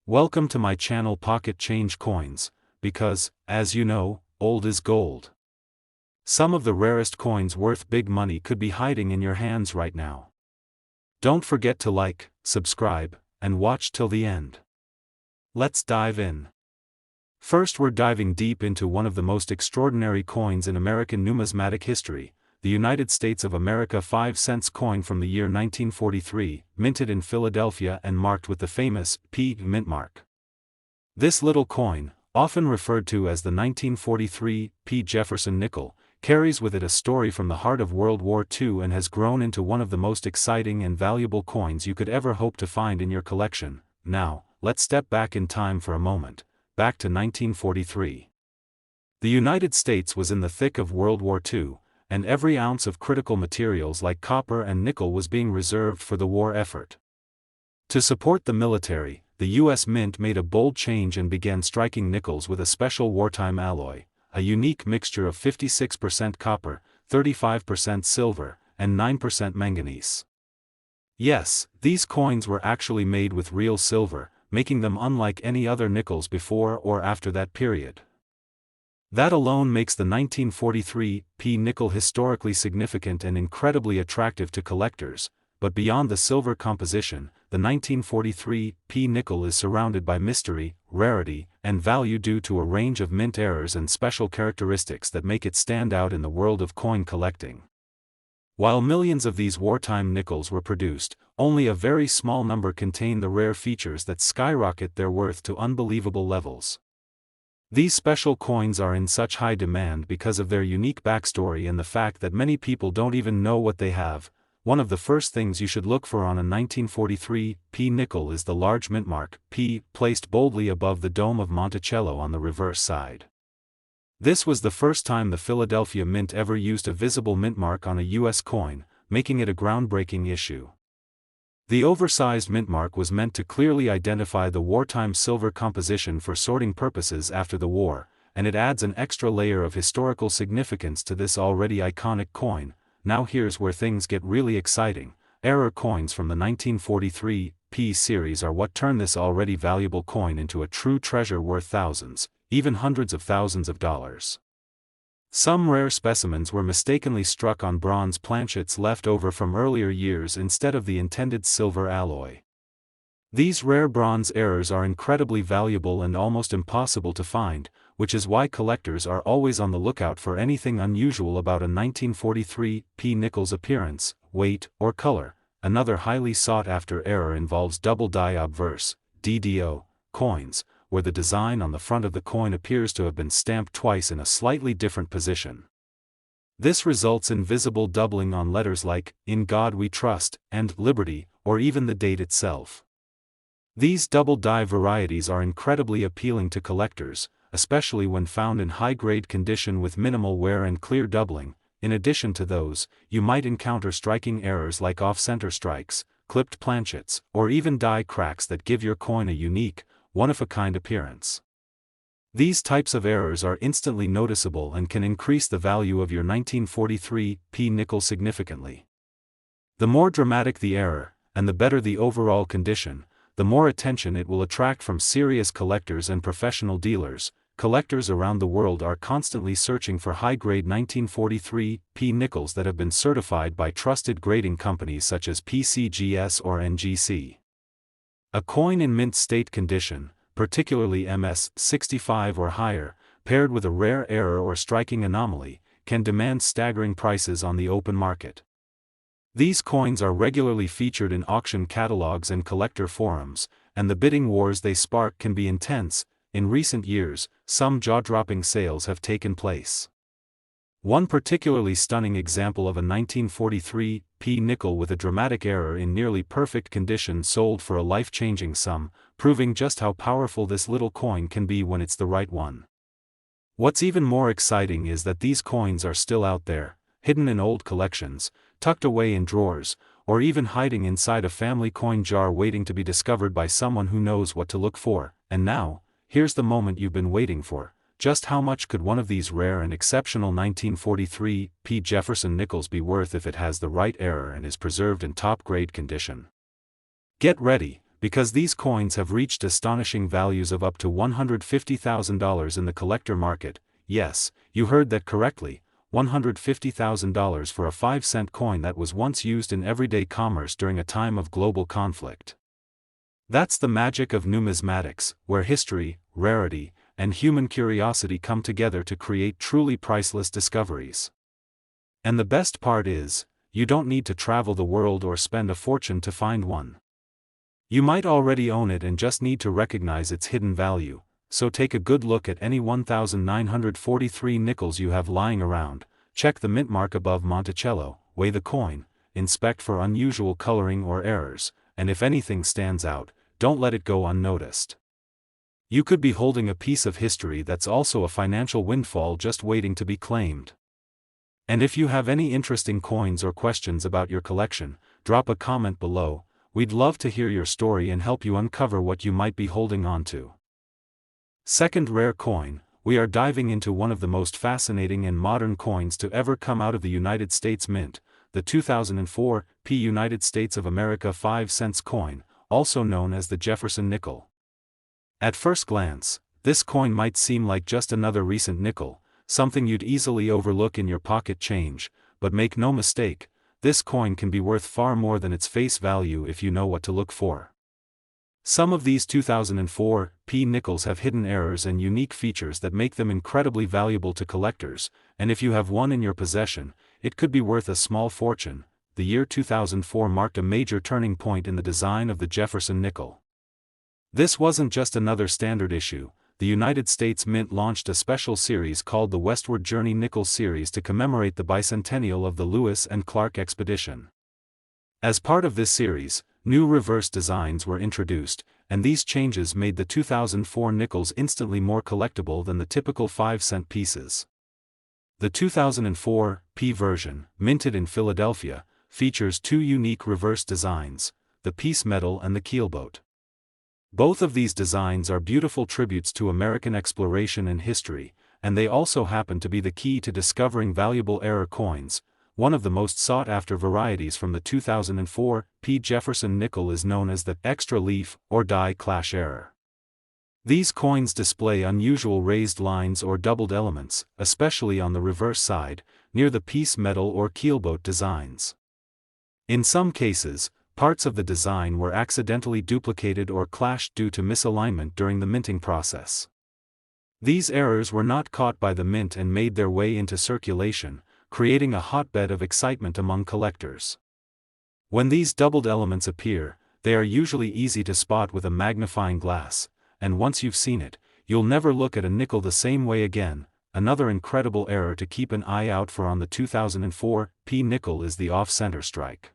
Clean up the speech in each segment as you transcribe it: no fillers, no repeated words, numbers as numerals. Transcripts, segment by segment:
Welcome to my channel Pocket Change Coins, because, as you know, old is gold. Some of the rarest coins worth big money could be hiding in your hands right now. Don't forget to like, subscribe, and watch till the end. Let's dive in. First, we're diving deep into one of the most extraordinary coins in American numismatic history, the United States of America 5-cent coin from the year 1943, minted in Philadelphia and marked with the famous P mint mark. This little coin, often referred to as the 1943 P. Jefferson nickel, carries with it a story from the heart of World War II and has grown into one of the most exciting and valuable coins you could ever hope to find in your collection. Now, let's step back in time for a moment, back to 1943. The United States was in the thick of World War II, and every ounce of critical materials like copper and nickel was being reserved for the war effort. To support the military, the U.S. Mint made a bold change and began striking nickels with a special wartime alloy, a unique mixture of 56% copper, 35% silver, and 9% manganese. Yes, these coins were actually made with real silver, making them unlike any other nickels before or after that period. That alone makes the 1943 P nickel historically significant and incredibly attractive to collectors, but beyond the silver composition, the 1943 P nickel is surrounded by mystery, rarity, and value due to a range of mint errors and special characteristics that make it stand out in the world of coin collecting. While millions of these wartime nickels were produced, only a very small number contain the rare features that skyrocket their worth to unbelievable levels. These special coins are in such high demand because of their unique backstory and the fact that many people don't even know what they have. One of the first things you should look for on a 1943 P nickel is the large mint mark, P, placed boldly above the dome of Monticello on the reverse side. This was the first time the Philadelphia Mint ever used a visible mint mark on a U.S. coin, making it a groundbreaking issue. The oversized mint mark was meant to clearly identify the wartime silver composition for sorting purposes after the war, and it adds an extra layer of historical significance to this already iconic coin. Now here's where things get really exciting. Error coins from the 1943 P series are what turn this already valuable coin into a true treasure worth thousands, even hundreds of thousands of dollars. Some rare specimens were mistakenly struck on bronze planchets left over from earlier years instead of the intended silver alloy. These rare bronze errors are incredibly valuable and almost impossible to find, which is why collectors are always on the lookout for anything unusual about a 1943 P nickel's appearance, weight, or color. Another highly sought-after error involves double die obverse (DDO) coins, where the design on the front of the coin appears to have been stamped twice in a slightly different position. This results in visible doubling on letters like, "In God We Trust," and "Liberty," or even the date itself. These double die varieties are incredibly appealing to collectors, especially when found in high-grade condition with minimal wear and clear doubling. In addition to those, you might encounter striking errors like off-center strikes, clipped planchets, or even die cracks that give your coin a unique, one-of-a-kind appearance. These types of errors are instantly noticeable and can increase the value of your 1943 P nickel significantly. The more dramatic the error, and the better the overall condition, the more attention it will attract from serious collectors and professional dealers. Collectors around the world are constantly searching for high-grade 1943 P nickels that have been certified by trusted grading companies such as PCGS or NGC. A coin in mint state condition, particularly MS-65 or higher, paired with a rare error or striking anomaly, can demand staggering prices on the open market. These coins are regularly featured in auction catalogs and collector forums, and the bidding wars they spark can be intense. In recent years, some jaw-dropping sales have taken place. One particularly stunning example of a 1943 P nickel with a dramatic error in nearly perfect condition sold for a life-changing sum, proving just how powerful this little coin can be when it's the right one. What's even more exciting is that these coins are still out there, hidden in old collections, tucked away in drawers, or even hiding inside a family coin jar waiting to be discovered by someone who knows what to look for. And now, here's the moment you've been waiting for. Just how much could one of these rare and exceptional 1943 P. Jefferson nickels be worth if it has the right error and is preserved in top-grade condition? Get ready, because these coins have reached astonishing values of up to $150,000 in the collector market. Yes, you heard that correctly, $150,000 for a 5-cent coin that was once used in everyday commerce during a time of global conflict. That's the magic of numismatics, where history, rarity, and human curiosity come together to create truly priceless discoveries. And the best part is, you don't need to travel the world or spend a fortune to find one. You might already own it and just need to recognize its hidden value, so take a good look at any 1,943 nickels you have lying around, check the mint mark above Monticello, weigh the coin, inspect for unusual coloring or errors, and if anything stands out, don't let it go unnoticed. You could be holding a piece of history that's also a financial windfall just waiting to be claimed. And if you have any interesting coins or questions about your collection, drop a comment below. We'd love to hear your story and help you uncover what you might be holding on to. Second rare coin, we are diving into one of the most fascinating and modern coins to ever come out of the United States Mint, the 2004 United States of America 5-cent coin, also known as the Jefferson nickel. At first glance, this coin might seem like just another recent nickel, something you'd easily overlook in your pocket change, but make no mistake, this coin can be worth far more than its face value if you know what to look for. Some of these 2004 nickels have hidden errors and unique features that make them incredibly valuable to collectors, and if you have one in your possession, it could be worth a small fortune. The year 2004 marked a major turning point in the design of the Jefferson nickel. This wasn't just another standard issue. The United States Mint launched a special series called the Westward Journey Nickel Series to commemorate the bicentennial of the Lewis and Clark expedition. As part of this series, new reverse designs were introduced, and these changes made the 2004 nickels instantly more collectible than the typical 5-cent pieces. The 2004 version, minted in Philadelphia, features two unique reverse designs, the piece medal and the keelboat. Both of these designs are beautiful tributes to American exploration and history, and they also happen to be the key to discovering valuable error coins. One of the most sought-after varieties from the 2004 Jefferson nickel is known as the extra leaf or die clash error. These coins display unusual raised lines or doubled elements, especially on the reverse side, near the piece medal or keelboat designs. In some cases, parts of the design were accidentally duplicated or clashed due to misalignment during the minting process. These errors were not caught by the mint and made their way into circulation, creating a hotbed of excitement among collectors. When these doubled elements appear, they are usually easy to spot with a magnifying glass, and once you've seen it, you'll never look at a nickel the same way again. Another incredible error to keep an eye out for on the 2004 nickel is the off-center strike.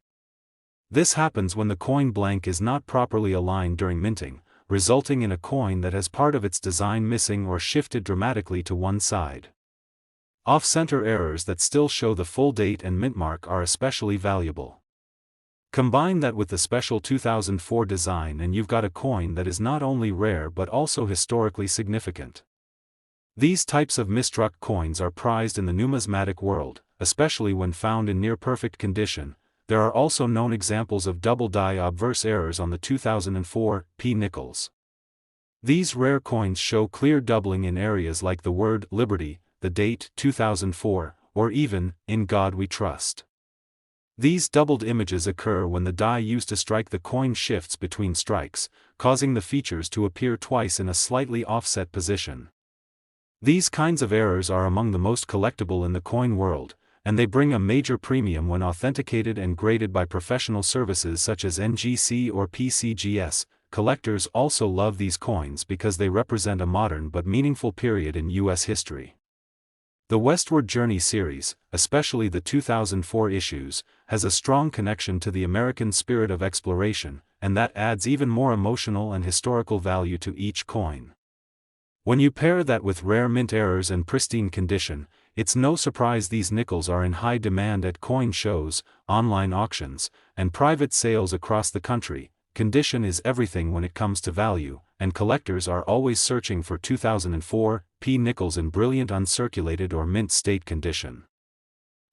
This happens when the coin blank is not properly aligned during minting, resulting in a coin that has part of its design missing or shifted dramatically to one side. Off-center errors that still show the full date and mint mark are especially valuable. Combine that with the special 2004 design and you've got a coin that is not only rare but also historically significant. These types of misstruck coins are prized in the numismatic world, especially when found in near-perfect condition. There are also known examples of double die obverse errors on the 2004 nickels. These rare coins show clear doubling in areas like the word Liberty, the date 2004, or even, In God We Trust. These doubled images occur when the die used to strike the coin shifts between strikes, causing the features to appear twice in a slightly offset position. These kinds of errors are among the most collectible in the coin world, and they bring a major premium when authenticated and graded by professional services such as NGC or PCGS. Collectors also love these coins because they represent a modern but meaningful period in U.S. history. The Westward Journey series, especially the 2004 issues, has a strong connection to the American spirit of exploration, and that adds even more emotional and historical value to each coin. When you pair that with rare mint errors and pristine condition, it's no surprise these nickels are in high demand at coin shows, online auctions, and private sales across the country. Condition is everything when it comes to value, and collectors are always searching for 2004 nickels in brilliant uncirculated or mint state condition.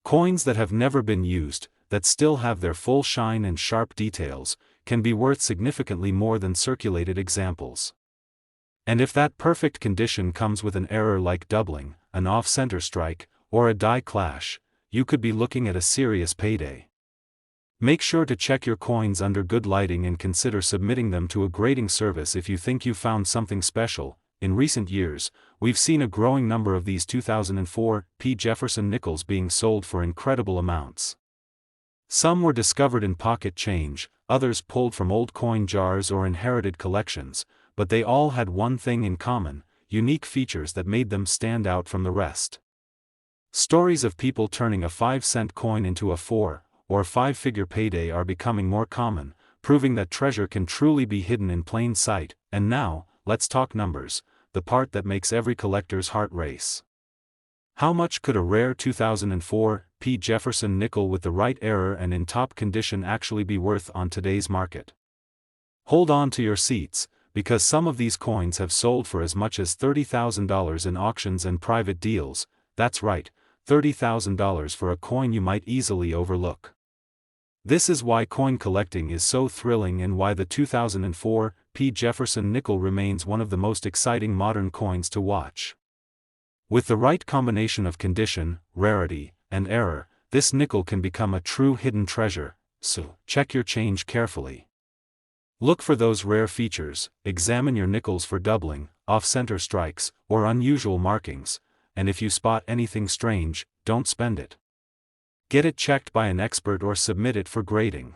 Coins that have never been used, that still have their full shine and sharp details, can be worth significantly more than circulated examples. And if that perfect condition comes with an error like doubling, an off-center strike, or a die clash, you could be looking at a serious payday. Make sure to check your coins under good lighting and consider submitting them to a grading service if you think you found something special. In recent years, we've seen a growing number of these 2004 P. Jefferson nickels being sold for incredible amounts. Some were discovered in pocket change, others pulled from old coin jars or inherited collections, but they all had one thing in common: unique features that made them stand out from the rest. Stories of people turning a 5-cent coin into a 4 or 5-figure payday are becoming more common, proving that treasure can truly be hidden in plain sight. And now, let's talk numbers, the part that makes every collector's heart race. How much could a rare 2004 P. Jefferson nickel with the right error and in top condition actually be worth on today's market? Hold on to your seats, because some of these coins have sold for as much as $30,000 in auctions and private deals. That's right, $30,000 for a coin you might easily overlook. This is why coin collecting is so thrilling and why the 2004 P. Jefferson nickel remains one of the most exciting modern coins to watch. With the right combination of condition, rarity, and error, this nickel can become a true hidden treasure, so check your change carefully. Look for those rare features, examine your nickels for doubling, off-center strikes, or unusual markings, and if you spot anything strange, don't spend it. Get it checked by an expert or submit it for grading.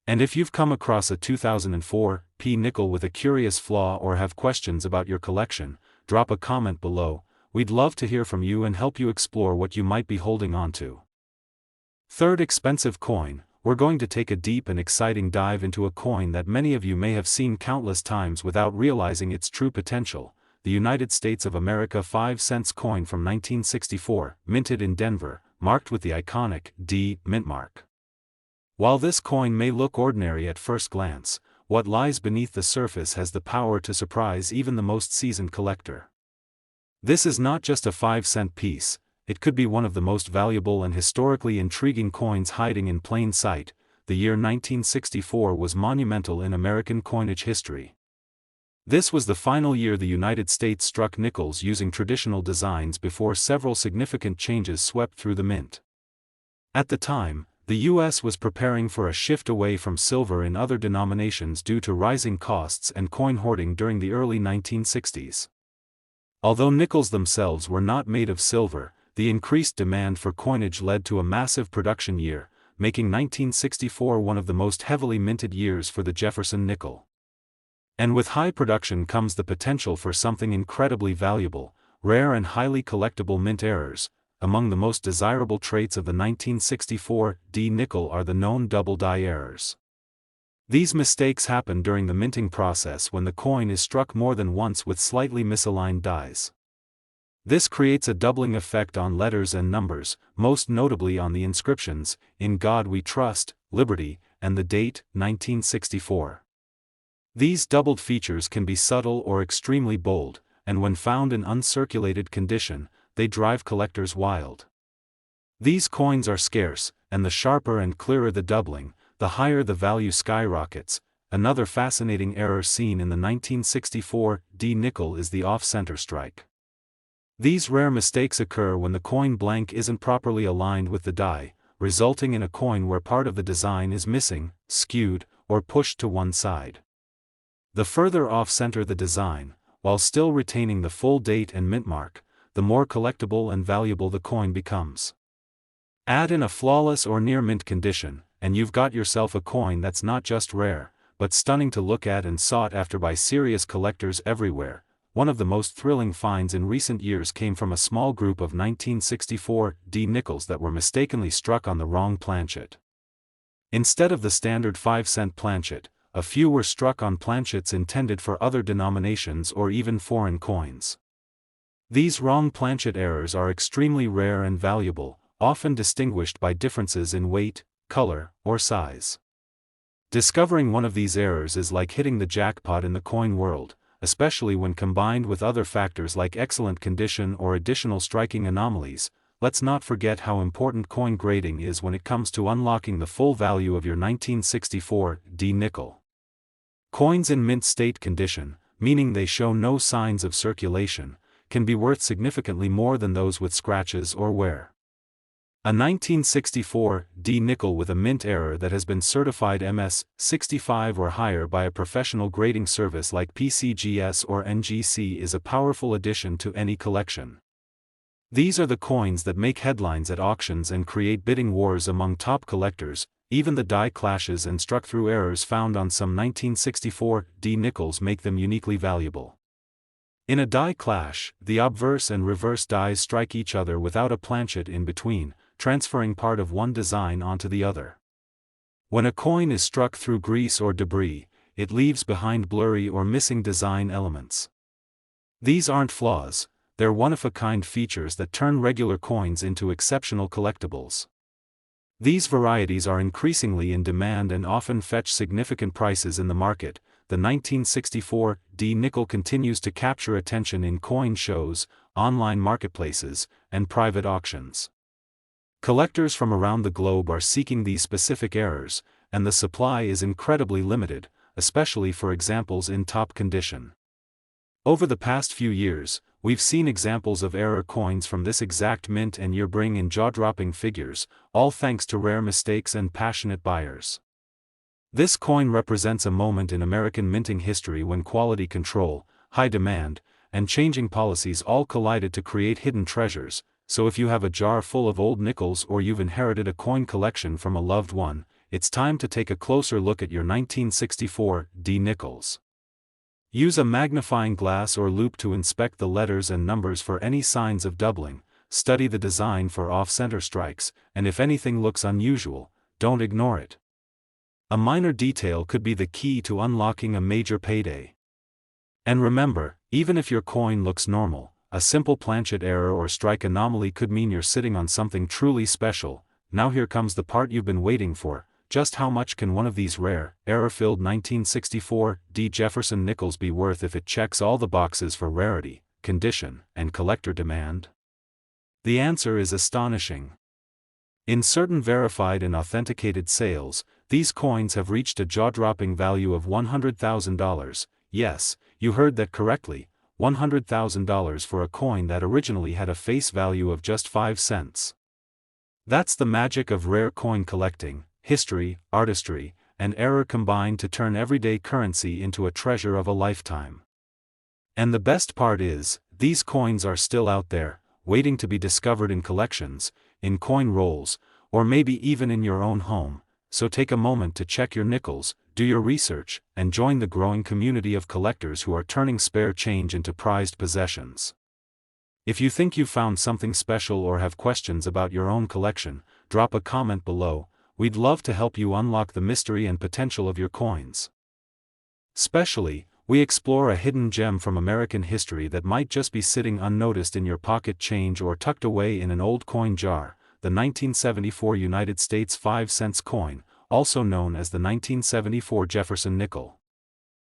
And if you've come across a 2004 P nickel with a curious flaw or have questions about your collection, drop a comment below. We'd love to hear from you and help you explore what you might be holding on to. Third expensive coin, we're going to take a deep and exciting dive into a coin that many of you may have seen countless times without realizing its true potential: the United States of America 5-cent coin from 1964, minted in Denver, marked with the iconic D mint mark. While this coin may look ordinary at first glance, what lies beneath the surface has the power to surprise even the most seasoned collector. This is not just a 5-cent piece, it could be one of the most valuable and historically intriguing coins hiding in plain sight. The year 1964 was monumental in American coinage history. This was the final year the United States struck nickels using traditional designs before several significant changes swept through the mint. At the time, the U.S. was preparing for a shift away from silver in other denominations due to rising costs and coin hoarding during the early 1960s. Although nickels themselves were not made of silver, the increased demand for coinage led to a massive production year, making 1964 one of the most heavily minted years for the Jefferson nickel. And with high production comes the potential for something incredibly valuable: rare and highly collectible mint errors. Among the most desirable traits of the 1964 D nickel are the known double die errors. These mistakes happen during the minting process when the coin is struck more than once with slightly misaligned dies. This creates a doubling effect on letters and numbers, most notably on the inscriptions, "In God We Trust," "Liberty," and the date, 1964. These doubled features can be subtle or extremely bold, and when found in uncirculated condition, they drive collectors wild. These coins are scarce, and the sharper and clearer the doubling, the higher the value skyrockets. Another fascinating error seen in the 1964 D nickel is the off-center strike. These rare mistakes occur when the coin blank isn't properly aligned with the die, resulting in a coin where part of the design is missing, skewed, or pushed to one side. The further off-center the design, while still retaining the full date and mint mark, the more collectible and valuable the coin becomes. Add in a flawless or near-mint condition, and you've got yourself a coin that's not just rare, but stunning to look at and sought after by serious collectors everywhere. One of the most thrilling finds in recent years came from a small group of 1964 D nickels that were mistakenly struck on the wrong planchet. Instead of the standard 5-cent planchet, a few were struck on planchets intended for other denominations or even foreign coins. These wrong planchet errors are extremely rare and valuable, often distinguished by differences in weight, color, or size. Discovering one of these errors is like hitting the jackpot in the coin world, especially when combined with other factors like excellent condition or additional striking anomalies. let's not forget how important coin grading is when it comes to unlocking the full value of your 1964 D nickel. Coins in mint state condition, meaning they show no signs of circulation, can be worth significantly more than those with scratches or wear. A 1964 D nickel with a mint error that has been certified MS-65 or higher by a professional grading service like PCGS or NGC is a powerful addition to any collection. These are the coins that make headlines at auctions and create bidding wars among top collectors. Even the die clashes and struck-through errors found on some 1964 D nickels make them uniquely valuable. In a die clash, the obverse and reverse dies strike each other without a planchet in between, transferring part of one design onto the other. When a coin is struck through grease or debris, it leaves behind blurry or missing design elements. These aren't flaws, they're one-of-a-kind features that turn regular coins into exceptional collectibles. These varieties are increasingly in demand and often fetch significant prices in the market. The 1964 D nickel continues to capture attention in coin shows, online marketplaces, and private auctions. Collectors from around the globe are seeking these specific errors, and the supply is incredibly limited, especially for examples in top condition. Over the past few years, we've seen examples of error coins from this exact mint and year bring in jaw-dropping figures, all thanks to rare mistakes and passionate buyers. This coin represents a moment in American minting history when quality control, high demand, and changing policies all collided to create hidden treasures. So if you have a jar full of old nickels or you've inherited a coin collection from a loved one, it's time to take a closer look at your 1964 D nickels. Use a magnifying glass or loupe to inspect the letters and numbers for any signs of doubling, study the design for off-center strikes, and if anything looks unusual, don't ignore it. A minor detail could be the key to unlocking a major payday. And remember, even if your coin looks normal, a simple planchet error or strike anomaly could mean you're sitting on something truly special. Now here comes the part you've been waiting for. Just how much can one of these rare, error-filled 1964 D Jefferson nickels be worth if it checks all the boxes for rarity, condition, and collector demand? The answer is astonishing. In certain verified and authenticated sales, these coins have reached a jaw-dropping value of $100,000. Yes, you heard that correctly. $100,000 for a coin that originally had a face value of just 5 cents. That's the magic of rare coin collecting, history, artistry, and error combined to turn everyday currency into a treasure of a lifetime. And the best part is, these coins are still out there, waiting to be discovered in collections, in coin rolls, or maybe even in your own home. So take a moment to check your nickels, do your research, and join the growing community of collectors who are turning spare change into prized possessions. If you think you've found something special or have questions about your own collection, drop a comment below. We'd love to help you unlock the mystery and potential of your coins. Specially, we explore a hidden gem from American history that might just be sitting unnoticed in your pocket change or tucked away in an old coin jar, the 1974 United States 5-cent coin, also known as the 1974 Jefferson nickel.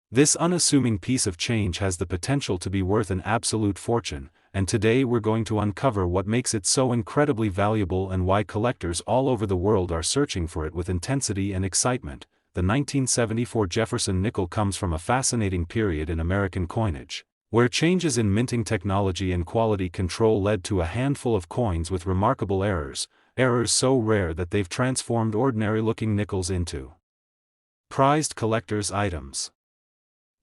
This unassuming piece of change has the potential to be worth an absolute fortune, and today we're going to uncover what makes it so incredibly valuable and why collectors all over the world are searching for it with intensity and excitement. The 1974 Jefferson nickel comes from a fascinating period in American coinage, where changes in minting technology and quality control led to a handful of coins with remarkable errors so rare that they've transformed ordinary-looking nickels into prized collector's items.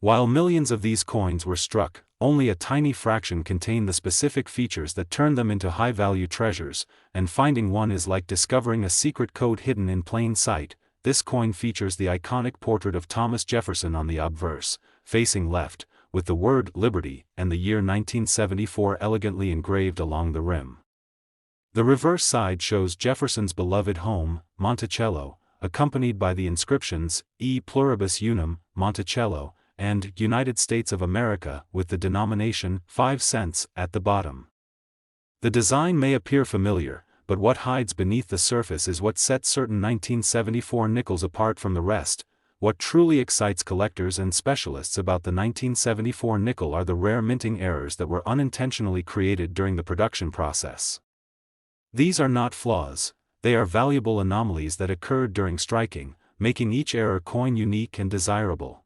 While millions of these coins were struck, only a tiny fraction contained the specific features that turned them into high-value treasures, and finding one is like discovering a secret code hidden in plain sight. This coin features the iconic portrait of Thomas Jefferson on the obverse, facing left, with the word Liberty and the year 1974 elegantly engraved along the rim. The reverse side shows Jefferson's beloved home, Monticello, accompanied by the inscriptions, E pluribus unum, Monticello, and United States of America, with the denomination, 5 cents, at the bottom. The design may appear familiar, but what hides beneath the surface is what sets certain 1974 nickels apart from the rest. What truly excites collectors and specialists about the 1974 nickel are the rare minting errors that were unintentionally created during the production process. These are not flaws, they are valuable anomalies that occurred during striking, making each error coin unique and desirable.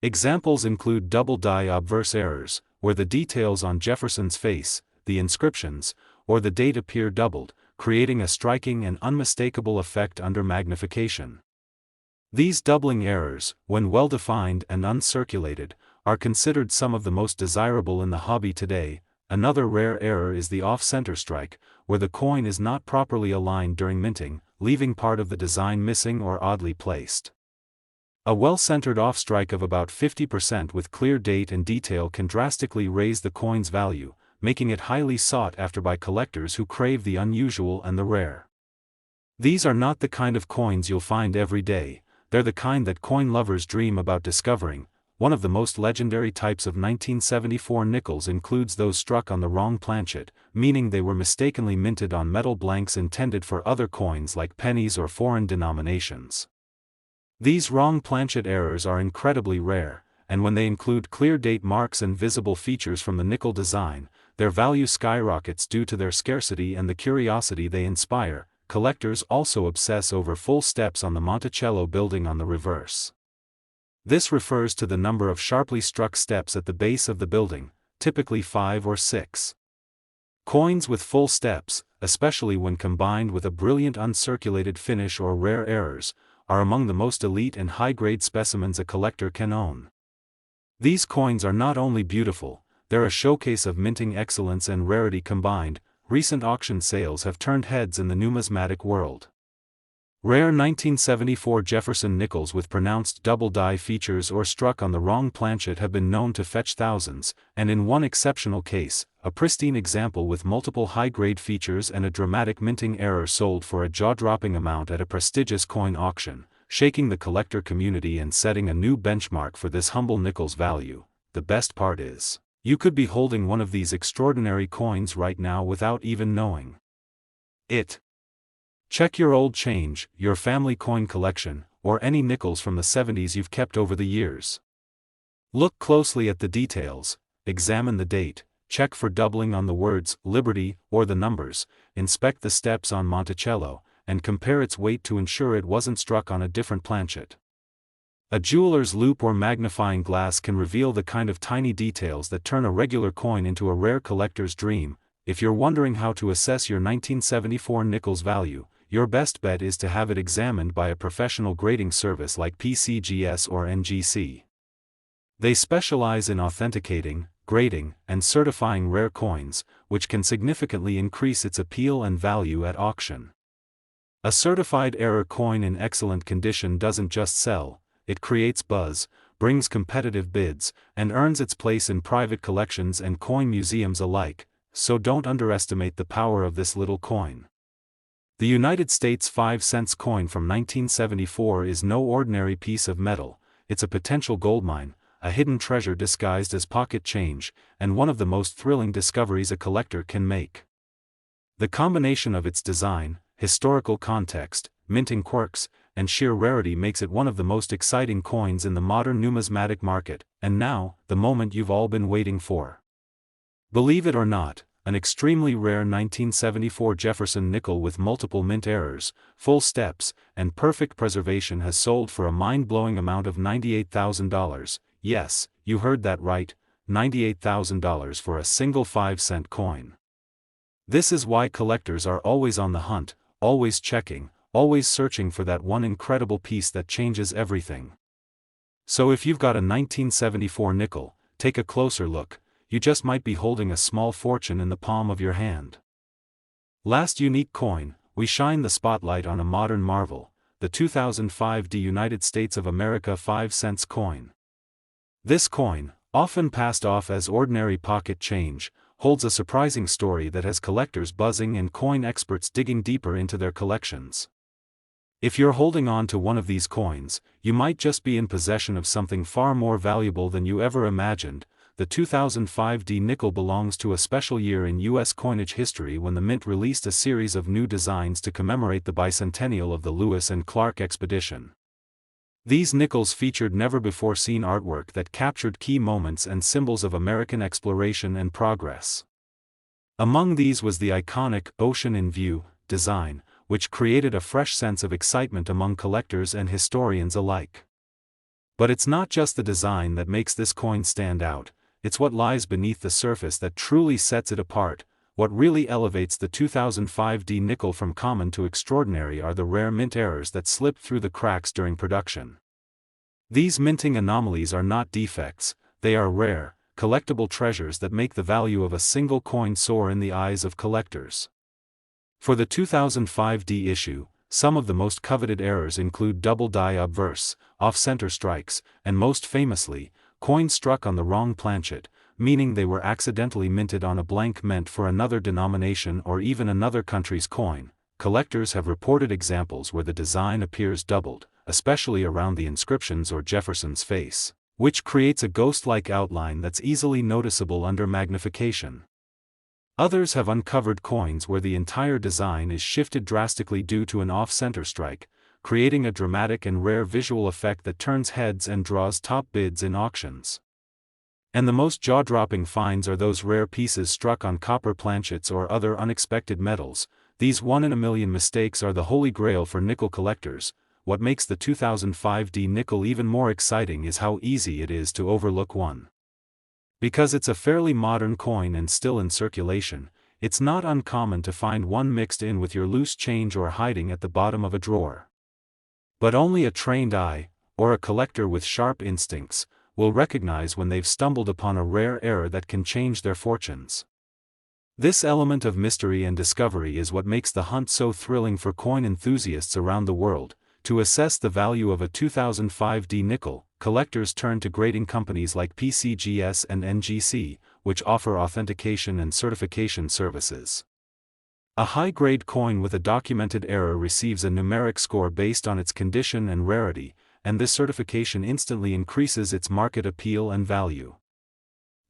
Examples include double die obverse errors, where the details on Jefferson's face, the inscriptions, or the date appear doubled, creating a striking and unmistakable effect under magnification. These doubling errors, when well-defined and uncirculated, are considered some of the most desirable in the hobby today. Another rare error is the off-center strike, where the coin is not properly aligned during minting, leaving part of the design missing or oddly placed. A well-centered off-strike of about 50% with clear date and detail can drastically raise the coin's value, making it highly sought after by collectors who crave the unusual and the rare. These are not the kind of coins you'll find every day, they're the kind that coin lovers dream about discovering. One of the most legendary types of 1974 nickels includes those struck on the wrong planchet, meaning they were mistakenly minted on metal blanks intended for other coins like pennies or foreign denominations. These wrong planchet errors are incredibly rare, and when they include clear date marks and visible features from the nickel design, their value skyrockets due to their scarcity and the curiosity they inspire. Collectors also obsess over full steps on the Monticello building on the reverse. This refers to the number of sharply struck steps at the base of the building, typically 5 or 6. Coins with full steps, especially when combined with a brilliant uncirculated finish or rare errors, are among the most elite and high-grade specimens a collector can own. These coins are not only beautiful, they're a showcase of minting excellence and rarity combined. Recent auction sales have turned heads in the numismatic world. Rare 1974 Jefferson nickels with pronounced double die features or struck on the wrong planchet have been known to fetch thousands, and in one exceptional case, a pristine example with multiple high-grade features and a dramatic minting error sold for a jaw-dropping amount at a prestigious coin auction, shaking the collector community and setting a new benchmark for this humble nickel's value. The best part is, you could be holding one of these extraordinary coins right now without even knowing it. Check your old change, your family coin collection, or any nickels from the 70s you've kept over the years. Look closely at the details, examine the date, check for doubling on the words Liberty or the numbers, inspect the steps on Monticello, and compare its weight to ensure it wasn't struck on a different planchet. A jeweler's loupe or magnifying glass can reveal the kind of tiny details that turn a regular coin into a rare collector's dream. If you're wondering how to assess your 1974 nickel's value, your best bet is to have it examined by a professional grading service like PCGS or NGC. They specialize in authenticating, grading, and certifying rare coins, which can significantly increase its appeal and value at auction. A certified error coin in excellent condition doesn't just sell, it creates buzz, brings competitive bids, and earns its place in private collections and coin museums alike, so don't underestimate the power of this little coin. The United States 5-cent coin from 1974 is no ordinary piece of metal, it's a potential goldmine, a hidden treasure disguised as pocket change, and one of the most thrilling discoveries a collector can make. The combination of its design, historical context, minting quirks, and sheer rarity makes it one of the most exciting coins in the modern numismatic market, and now, the moment you've all been waiting for. Believe it or not, an extremely rare 1974 Jefferson nickel with multiple mint errors, full steps, and perfect preservation has sold for a mind-blowing amount of $98,000. Yes, you heard that right, $98,000 for a single 5-cent coin. This is why collectors are always on the hunt, always checking, always searching for that one incredible piece that changes everything. So if you've got a 1974 nickel, take a closer look. You just might be holding a small fortune in the palm of your hand. Last unique coin, we shine the spotlight on a modern marvel, the 2005 United States of America 5-cent coin. This coin, often passed off as ordinary pocket change, holds a surprising story that has collectors buzzing and coin experts digging deeper into their collections. If you're holding on to one of these coins, you might just be in possession of something far more valuable than you ever imagined. The 2005 nickel belongs to a special year in U.S. coinage history when the Mint released a series of new designs to commemorate the bicentennial of the Lewis and Clark expedition. These nickels featured never-before-seen artwork that captured key moments and symbols of American exploration and progress. Among these was the iconic "Ocean in View" design, which created a fresh sense of excitement among collectors and historians alike. But it's not just the design that makes this coin stand out, it's what lies beneath the surface that truly sets it apart. What really elevates the 2005D nickel from common to extraordinary are the rare mint errors that slipped through the cracks during production. These minting anomalies are not defects, they are rare, collectible treasures that make the value of a single coin soar in the eyes of collectors. For the 2005D issue, some of the most coveted errors include double die obverse, off-center strikes, and most famously, coins struck on the wrong planchet, meaning they were accidentally minted on a blank meant for another denomination or even another country's coin. Collectors have reported examples where the design appears doubled, especially around the inscriptions or Jefferson's face, which creates a ghost-like outline that's easily noticeable under magnification. Others have uncovered coins where the entire design is shifted drastically due to an off-center strike, creating a dramatic and rare visual effect that turns heads and draws top bids in auctions. And the most jaw-dropping finds are those rare pieces struck on copper planchets or other unexpected metals. These one-in-a-million mistakes are the holy grail for nickel collectors. What makes the 2005D nickel even more exciting is how easy it is to overlook one. Because it's a fairly modern coin and still in circulation, it's not uncommon to find one mixed in with your loose change or hiding at the bottom of a drawer. But only a trained eye, or a collector with sharp instincts, will recognize when they've stumbled upon a rare error that can change their fortunes. This element of mystery and discovery is what makes the hunt so thrilling for coin enthusiasts around the world. To assess the value of a 2005D nickel, collectors turn to grading companies like PCGS and NGC, which offer authentication and certification services. A high-grade coin with a documented error receives a numeric score based on its condition and rarity, and this certification instantly increases its market appeal and value.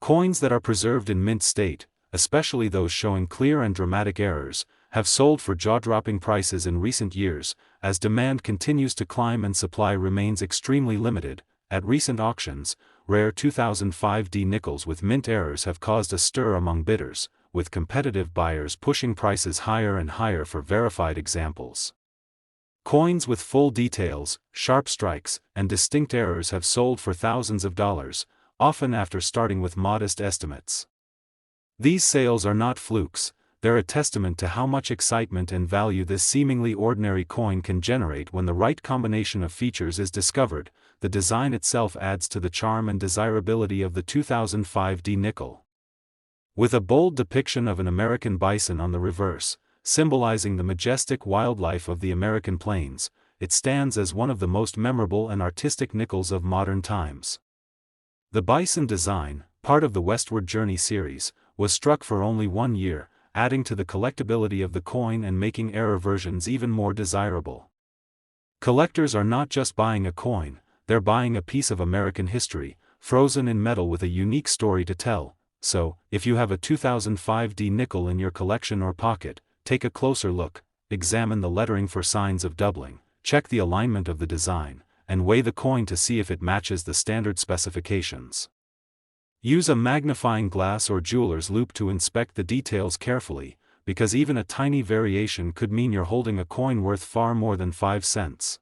Coins that are preserved in mint state, especially those showing clear and dramatic errors, have sold for jaw-dropping prices in recent years, as demand continues to climb and supply remains extremely limited. At recent auctions, rare 2005D nickels with mint errors have caused a stir among bidders, with competitive buyers pushing prices higher and higher for verified examples. Coins with full details, sharp strikes, and distinct errors have sold for thousands of dollars, often after starting with modest estimates. These sales are not flukes, they're a testament to how much excitement and value this seemingly ordinary coin can generate when the right combination of features is discovered. The design itself adds to the charm and desirability of the 2005D nickel. With a bold depiction of an American bison on the reverse, symbolizing the majestic wildlife of the American plains, it stands as one of the most memorable and artistic nickels of modern times. The bison design, part of the Westward Journey series, was struck for only 1 year, adding to the collectability of the coin and making error versions even more desirable. Collectors are not just buying a coin, they're buying a piece of American history, frozen in metal with a unique story to tell. So, if you have a 2005D nickel in your collection or pocket, take a closer look, examine the lettering for signs of doubling, check the alignment of the design, and weigh the coin to see if it matches the standard specifications. Use a magnifying glass or jeweler's loupe to inspect the details carefully, because even a tiny variation could mean you're holding a coin worth far more than 5 cents.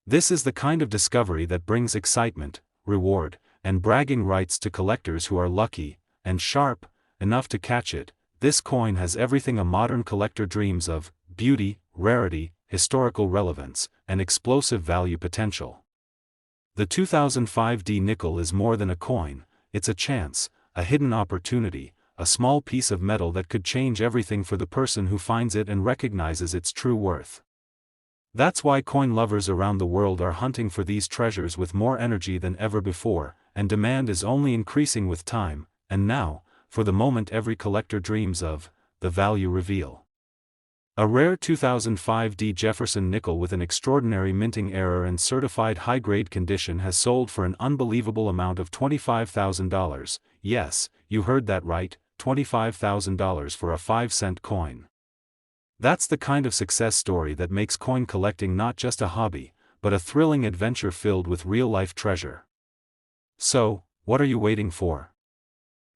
This is the kind of discovery that brings excitement, reward, and bragging rights to collectors who are lucky and sharp enough to catch it. This coin has everything a modern collector dreams of: beauty, rarity, historical relevance, and explosive value potential. The 2005D nickel is more than a coin, it's a chance, a hidden opportunity, a small piece of metal that could change everything for the person who finds it and recognizes its true worth. That's why coin lovers around the world are hunting for these treasures with more energy than ever before, and demand is only increasing with time. And now, for the moment every collector dreams of: the value reveal. A rare 2005D Jefferson nickel with an extraordinary minting error and certified high-grade condition has sold for an unbelievable amount of $25,000. Yes, you heard that right, $25,000 for a 5-cent coin. That's the kind of success story that makes coin collecting not just a hobby, but a thrilling adventure filled with real-life treasure. So, what are you waiting for?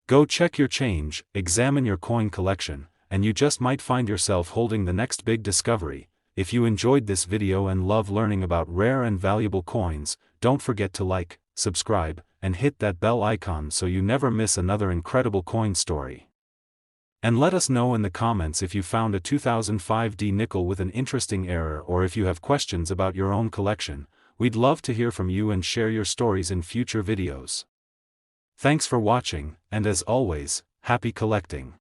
Go check your change, examine your coin collection, and you just might find yourself holding the next big discovery. If you enjoyed this video and love learning about rare and valuable coins, don't forget to like, subscribe, and hit that bell icon so you never miss another incredible coin story. And let us know in the comments if you found a 2005D nickel with an interesting error, or if you have questions about your own collection. We'd love to hear from you and share your stories in future videos. Thanks for watching, and as always, happy collecting.